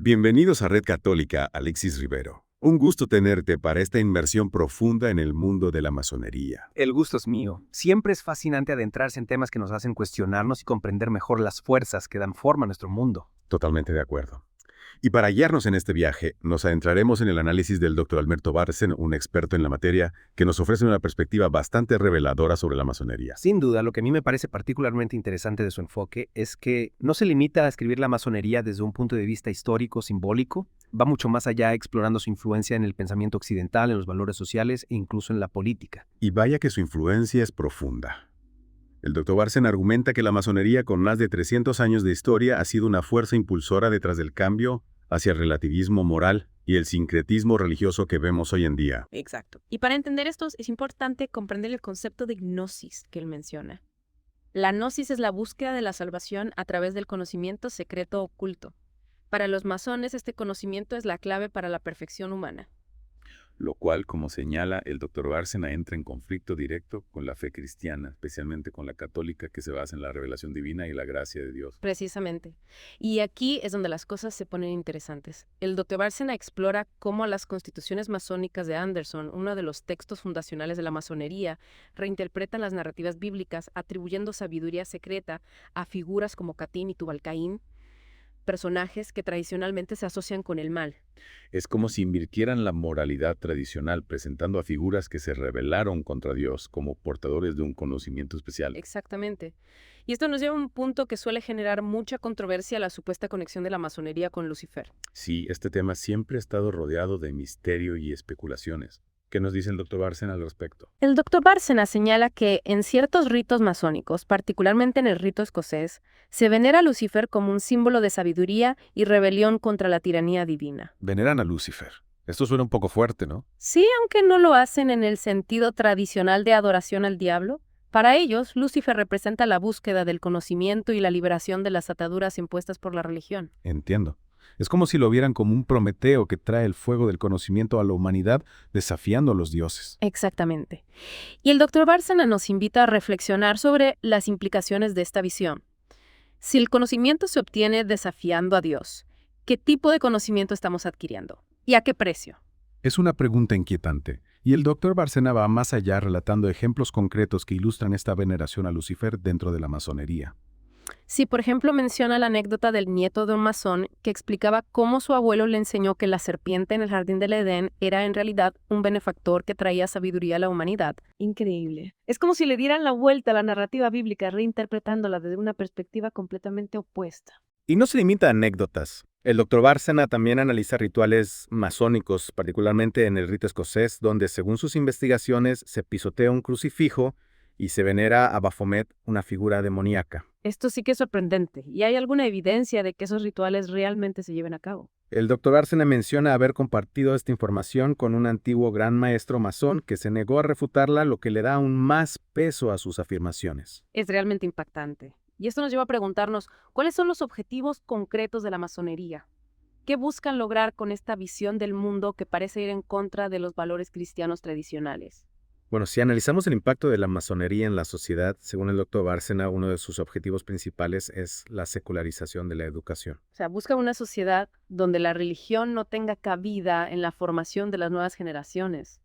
Bienvenidos a Red Católica, Alexis Rivero. Un gusto tenerte para esta inmersión profunda en el mundo de la masonería. El gusto es mío. Siempre es fascinante adentrarse en temas que nos hacen cuestionarnos y comprender mejor las fuerzas que dan forma a nuestro mundo. Totalmente de acuerdo. Y para guiarnos en este viaje, nos adentraremos en el análisis del Dr. Alberto Bárcena, un experto en la materia, que nos ofrece una perspectiva bastante reveladora sobre la masonería. Sin duda, lo que a mí me parece particularmente interesante de su enfoque es que no se limita a escribir la masonería desde un punto de vista histórico, simbólico, va mucho más allá explorando su influencia en el pensamiento occidental, en los valores sociales e incluso en la política. Y vaya que su influencia es profunda. El Dr. Bárcena argumenta que la masonería, con más de 300 años de historia, ha sido una fuerza impulsora detrás del cambio hacia el relativismo moral y el sincretismo religioso que vemos hoy en día. Exacto. Y para entender esto es importante comprender el concepto de gnosis que él menciona. La gnosis es la búsqueda de la salvación a través del conocimiento secreto oculto. Para los masones, este conocimiento es la clave para la perfección humana. Lo cual, como señala el Dr. Bárcena, entra en conflicto directo con la fe cristiana, especialmente con la católica, que se basa en la revelación divina y la gracia de Dios. Precisamente. Y aquí es donde las cosas se ponen interesantes. El Dr. Bárcena explora cómo las constituciones masónicas de Anderson, uno de los textos fundacionales de la masonería, reinterpretan las narrativas bíblicas atribuyendo sabiduría secreta a figuras como Catín y Tubal-Caín, personajes que tradicionalmente se asocian con el mal. Es como si invirtieran la moralidad tradicional, presentando a figuras que se rebelaron contra Dios como portadores de un conocimiento especial. Exactamente. Y esto nos lleva a un punto que suele generar mucha controversia, la supuesta conexión de la masonería con Lucifer. Sí, este tema siempre ha estado rodeado de misterio y especulaciones. ¿Qué nos dice el Dr. Bárcena al respecto? El Dr. Bárcena señala que en ciertos ritos masónicos, particularmente en el rito escocés, se venera a Lucifer como un símbolo de sabiduría y rebelión contra la tiranía divina. Veneran a Lucifer. Esto suena un poco fuerte, ¿no? Sí, aunque no lo hacen en el sentido tradicional de adoración al diablo, para ellos, Lucifer representa la búsqueda del conocimiento y la liberación de las ataduras impuestas por la religión. Entiendo. Es como si lo vieran como un Prometeo que trae el fuego del conocimiento a la humanidad, desafiando a los dioses. Exactamente. Y el Dr. Bárcena nos invita a reflexionar sobre las implicaciones de esta visión. Si el conocimiento se obtiene desafiando a Dios, ¿qué tipo de conocimiento estamos adquiriendo? ¿Y a qué precio? Es una pregunta inquietante, y el Dr. Bárcena va más allá relatando ejemplos concretos que ilustran esta veneración a Lucifer dentro de la masonería. Si, por ejemplo, menciona la anécdota del nieto de un masón que explicaba cómo su abuelo le enseñó que la serpiente en el jardín del Edén era en realidad un benefactor que traía sabiduría a la humanidad. Increíble. Es como si le dieran la vuelta a la narrativa bíblica, reinterpretándola desde una perspectiva completamente opuesta. Y no se limita a anécdotas. El Dr. Bárcena también analiza rituales masónicos, particularmente en el rito escocés, donde según sus investigaciones se pisotea un crucifijo y se venera a Baphomet, una figura demoníaca. Esto sí que es sorprendente, y hay alguna evidencia de que esos rituales realmente se lleven a cabo. El Dr. Bárcena menciona haber compartido esta información con un antiguo gran maestro masón que se negó a refutarla, lo que le da aún más peso a sus afirmaciones. Es realmente impactante. Y esto nos lleva a preguntarnos, ¿cuáles son los objetivos concretos de la masonería? ¿Qué buscan lograr con esta visión del mundo que parece ir en contra de los valores cristianos tradicionales? Bueno, si analizamos el impacto de la masonería en la sociedad, según el Dr. Bárcena, uno de sus objetivos principales es la secularización de la educación. O sea, busca una sociedad donde la religión no tenga cabida en la formación de las nuevas generaciones.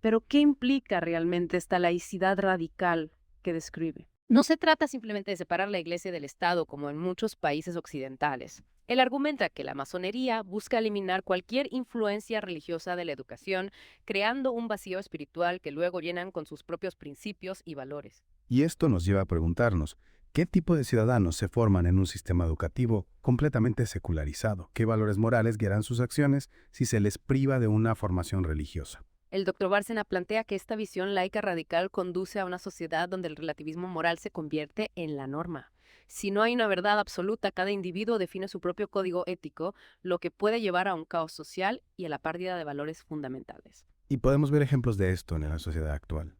Pero, ¿qué implica realmente esta laicidad radical que describe? No se trata simplemente de separar la Iglesia del Estado como en muchos países occidentales. Él argumenta que la masonería busca eliminar cualquier influencia religiosa de la educación, creando un vacío espiritual que luego llenan con sus propios principios y valores. Y esto nos lleva a preguntarnos, ¿qué tipo de ciudadanos se forman en un sistema educativo completamente secularizado? ¿Qué valores morales guiarán sus acciones si se les priva de una formación religiosa? El Dr. Bárcena plantea que esta visión laica radical conduce a una sociedad donde el relativismo moral se convierte en la norma. Si no hay una verdad absoluta, cada individuo define su propio código ético, lo que puede llevar a un caos social y a la pérdida de valores fundamentales. Y podemos ver ejemplos de esto en la sociedad actual.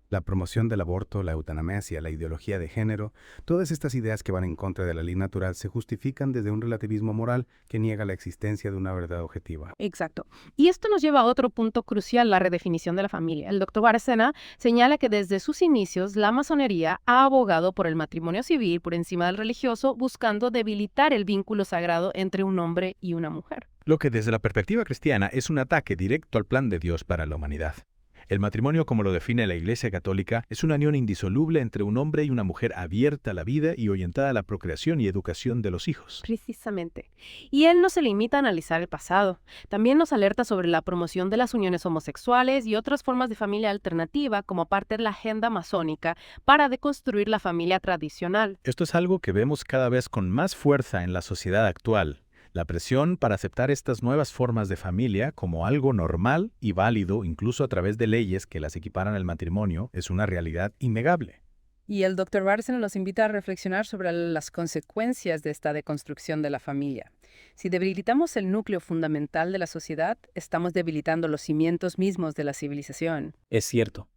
La promoción del aborto, la eutanasia, la ideología de género, todas estas ideas que van en contra de la ley natural se justifican desde un relativismo moral que niega la existencia de una verdad objetiva. Exacto. Y esto nos lleva a otro punto crucial, la redefinición de la familia. El doctor Bárcena señala que desde sus inicios la masonería ha abogado por el matrimonio civil por encima del religioso, buscando debilitar el vínculo sagrado entre un hombre y una mujer. Lo que desde la perspectiva cristiana es un ataque directo al plan de Dios para la humanidad. El matrimonio, como lo define la Iglesia Católica, es una unión indisoluble entre un hombre y una mujer abierta a la vida y orientada a la procreación y educación de los hijos. Precisamente. Y él no se limita a analizar el pasado. También nos alerta sobre la promoción de las uniones homosexuales y otras formas de familia alternativa como parte de la agenda masónica para deconstruir la familia tradicional. Esto es algo que vemos cada vez con más fuerza en la sociedad actual. La presión para aceptar estas nuevas formas de familia como algo normal y válido, incluso a través de leyes que las equiparan al matrimonio, es una realidad innegable. Y el Dr. Bárcena nos invita a reflexionar sobre las consecuencias de esta deconstrucción de la familia. Si debilitamos el núcleo fundamental de la sociedad, estamos debilitando los cimientos mismos de la civilización. Es cierto.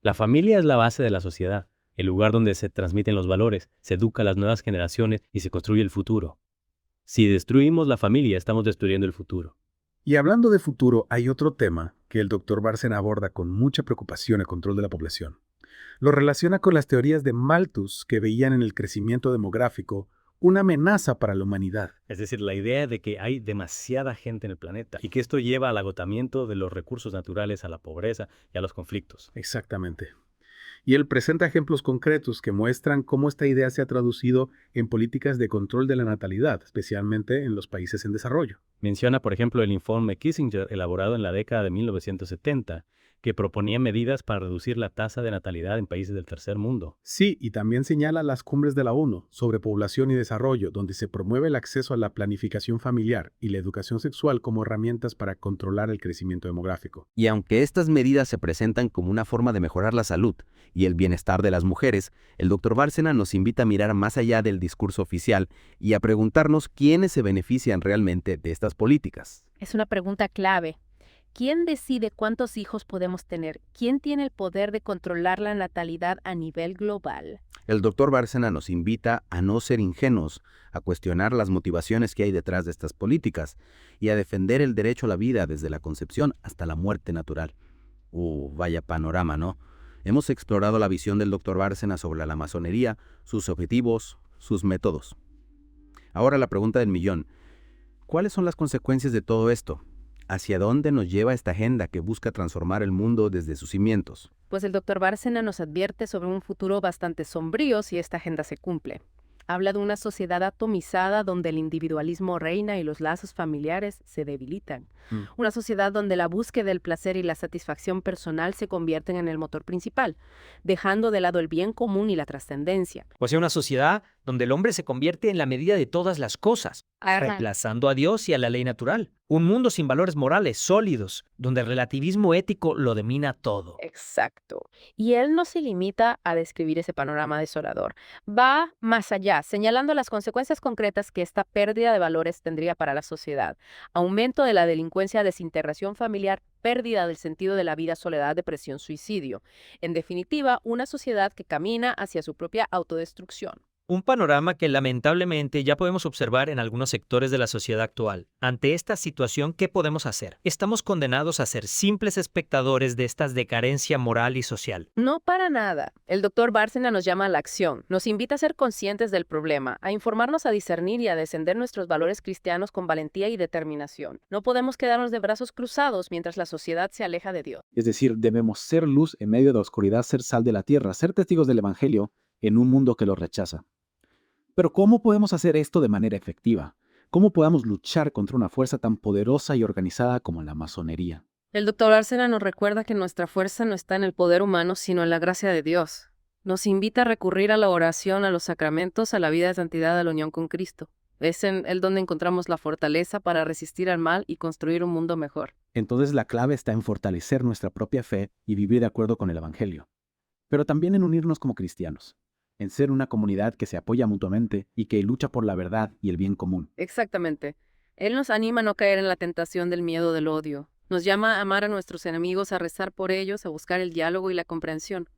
La familia es la base de la sociedad, el lugar donde se transmiten los valores, se educa a las nuevas generaciones y se construye el futuro. Si destruimos la familia, estamos destruyendo el futuro. Y hablando de futuro, hay otro tema que el Dr. Bárcena aborda con mucha preocupación: el control de la población. Lo relaciona con las teorías de Malthus, que veían en el crecimiento demográfico una amenaza para la humanidad. Es decir, la idea de que hay demasiada gente en el planeta y que esto lleva al agotamiento de los recursos naturales, a la pobreza y a los conflictos. Exactamente. Y él presenta ejemplos concretos que muestran cómo esta idea se ha traducido en políticas de control de la natalidad, especialmente en los países en desarrollo. Menciona, por ejemplo, el informe Kissinger elaborado en la década de 1970, que proponía medidas para reducir la tasa de natalidad en países del tercer mundo. Sí, y también señala las cumbres de la ONU sobre población y desarrollo, donde se promueve el acceso a la planificación familiar y la educación sexual como herramientas para controlar el crecimiento demográfico. Y aunque estas medidas se presentan como una forma de mejorar la salud y el bienestar de las mujeres, el Dr. Bárcena nos invita a mirar más allá del discurso oficial y a preguntarnos quiénes se benefician realmente de estas políticas. Es una pregunta clave. ¿Quién decide cuántos hijos podemos tener? ¿Quién tiene el poder de controlar la natalidad a nivel global? El Dr. Bárcena nos invita a no ser ingenuos, a cuestionar las motivaciones que hay detrás de estas políticas y a defender el derecho a la vida desde la concepción hasta la muerte natural. Vaya panorama, ¿no? Hemos explorado la visión del Dr. Bárcena sobre la masonería, sus objetivos, sus métodos. Ahora la pregunta del millón: ¿cuáles son las consecuencias de todo esto? ¿Hacia dónde nos lleva esta agenda que busca transformar el mundo desde sus cimientos? Pues el doctor Bárcena nos advierte sobre un futuro bastante sombrío si esta agenda se cumple. Habla de una sociedad atomizada donde el individualismo reina y los lazos familiares se debilitan. Una sociedad donde la búsqueda del placer y la satisfacción personal se convierten en el motor principal, dejando de lado el bien común y la trascendencia. O sea, una sociedad donde el hombre se convierte en la medida de todas las cosas, reemplazando a Dios y a la ley natural. Un mundo sin valores morales sólidos, donde el relativismo ético lo domina todo. Exacto. Y él no se limita a describir ese panorama desolador. Va más allá, señalando las consecuencias concretas que esta pérdida de valores tendría para la sociedad. Aumento de la delincuencia, desintegración familiar, pérdida del sentido de la vida, soledad, depresión, suicidio. En definitiva, una sociedad que camina hacia su propia autodestrucción. Un panorama que lamentablemente ya podemos observar en algunos sectores de la sociedad actual. Ante esta situación, ¿qué podemos hacer? Estamos condenados a ser simples espectadores de esta decadencia moral y social. No para nada. El doctor Bárcena nos llama a la acción, nos invita a ser conscientes del problema, a informarnos, a discernir y a descender nuestros valores cristianos con valentía y determinación. No podemos quedarnos de brazos cruzados mientras la sociedad se aleja de Dios. Es decir, debemos ser luz en medio de la oscuridad, ser sal de la tierra, ser testigos del Evangelio en un mundo que lo rechaza. Pero ¿cómo podemos hacer esto de manera efectiva? ¿Cómo podemos luchar contra una fuerza tan poderosa y organizada como la masonería? El doctor Bárcena nos recuerda que nuestra fuerza no está en el poder humano, sino en la gracia de Dios. Nos invita a recurrir a la oración, a los sacramentos, a la vida de santidad, a la unión con Cristo. Es en él donde encontramos la fortaleza para resistir al mal y construir un mundo mejor. Entonces la clave está en fortalecer nuestra propia fe y vivir de acuerdo con el Evangelio. Pero también en unirnos como cristianos, en ser una comunidad que se apoya mutuamente y que lucha por la verdad y el bien común. Exactamente. Él nos anima a no caer en la tentación del miedo, del odio, Nos llama a amar a nuestros enemigos, a rezar por ellos, a buscar el diálogo y la comprensión.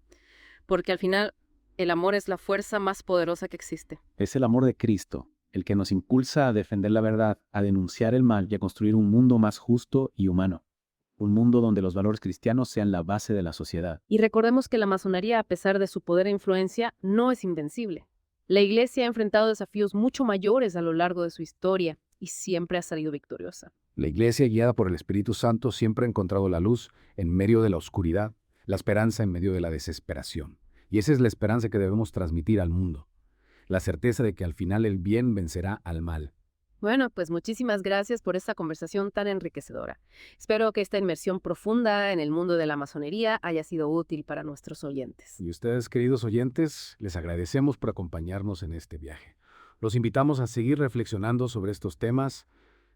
Porque al final, el amor es la fuerza más poderosa que existe. Es el amor de Cristo, el que nos impulsa a defender la verdad, a denunciar el mal y a construir un mundo más justo y humano. Un mundo donde los valores cristianos sean la base de la sociedad. Y recordemos que la masonería, a pesar de su poder e influencia, no es invencible. La Iglesia ha enfrentado desafíos mucho mayores a lo largo de su historia y siempre ha salido victoriosa. La Iglesia, guiada por el Espíritu Santo, siempre ha encontrado la luz en medio de la oscuridad, la esperanza en medio de la desesperación. Y esa es la esperanza que debemos transmitir al mundo. La certeza de que al final el bien vencerá al mal. Bueno, pues muchísimas gracias por esta conversación tan enriquecedora. Espero que esta inmersión profunda en el mundo de la masonería haya sido útil para nuestros oyentes. Y ustedes, queridos oyentes, les agradecemos por acompañarnos en este viaje. Los invitamos a seguir reflexionando sobre estos temas,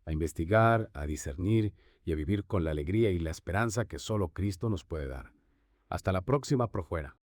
a investigar, a discernir y a vivir con la alegría y la esperanza que solo Cristo nos puede dar. Hasta la próxima, Profuera.